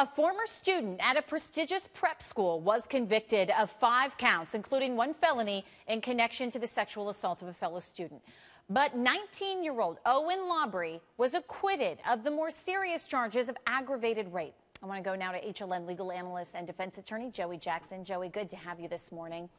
A former student at a prestigious prep school was convicted of 5 counts, including 1 felony in connection to the sexual assault of a fellow student. But 19-year-old Owen Laubrie was acquitted of the more serious charges of aggravated rape. I want to go now to HLN legal analyst and defense attorney Joey Jackson. Joey, good to have you this morning.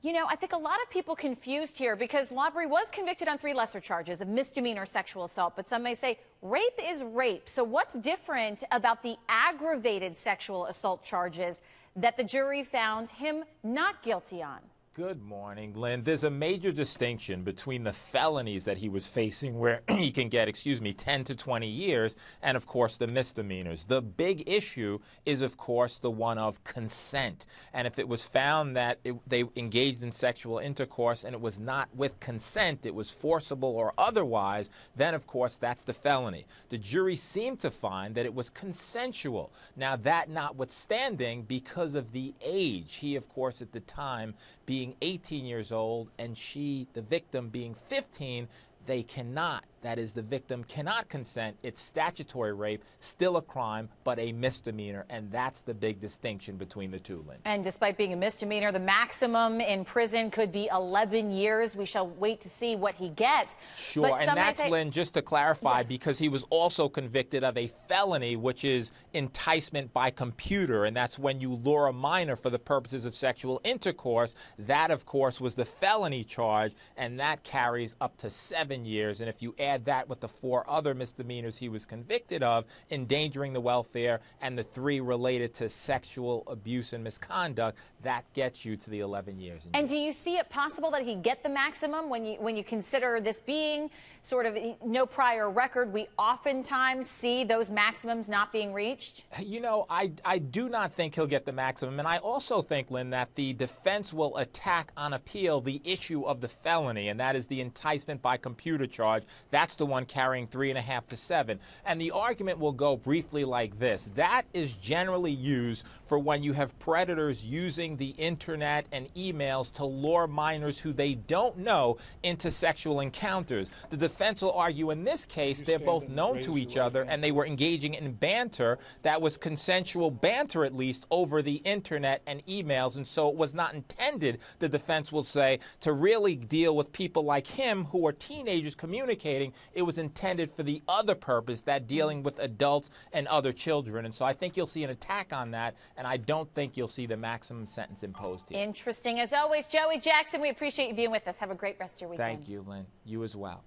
You know, I think a lot of people confused here because Laubrie was convicted on 3 lesser charges of misdemeanor sexual assault, but some may say rape is rape. So what's different about the aggravated sexual assault charges that the jury found him not guilty on? Good morning, Lynn. There's a major distinction between the felonies that he was facing where he can get, 10 to 20 years, and, of course, the misdemeanors. The big issue is, of course, the one of consent. And if it was found that they engaged in sexual intercourse and it was not with consent, it was forcible or otherwise, then, of course, that's the felony. The jury seemed to find that it was consensual. Now, that notwithstanding, because of the age, he, of course, at the time being 18 years old and she, the victim, being 15, they cannot, that is, the victim cannot consent. It's statutory rape, still a crime, but a misdemeanor, and that's the big distinction between the two, Lynn. And despite being a misdemeanor, the maximum in prison could be 11 years. We shall wait to see what he gets. Sure, and that's, Lynn, just to clarify, because he was also convicted of a felony, which is enticement by computer, and that's when you lure a minor for the purposes of sexual intercourse. That, of course, was the felony charge, and that carries up to 7 years. And if you add that with the 4 other misdemeanors he was convicted of, endangering the welfare, and the 3 related to sexual abuse and misconduct, that gets you to the 11 years. And do you see it possible that he get the maximum when you consider this being sort of no prior record? We oftentimes see those maximums not being reached. You know, I do not think he'll get the maximum. And I also think, Lynn, that the defense will attack on appeal the issue of the felony, and that is the enticement by computer charge. That's the one carrying 3.5 to 7. And the argument will go briefly like this. That is generally used for when you have predators using the internet and emails to lure minors who they don't know into sexual encounters. The defense will argue in this case they're both known to each other and they were engaging in banter that was consensual banter, at least, over the internet and emails, and so it was not intended, the defense will say, to really deal with people like him who are teenagers communicating. It was intended for the other purpose, that dealing with adults and other children. And so I think you'll see an attack on that, and I don't think you'll see the maximum sentence imposed here. Interesting. As always, Joey Jackson, we appreciate you being with us. Have a great rest of your weekend. Thank you, Lynn. You as well.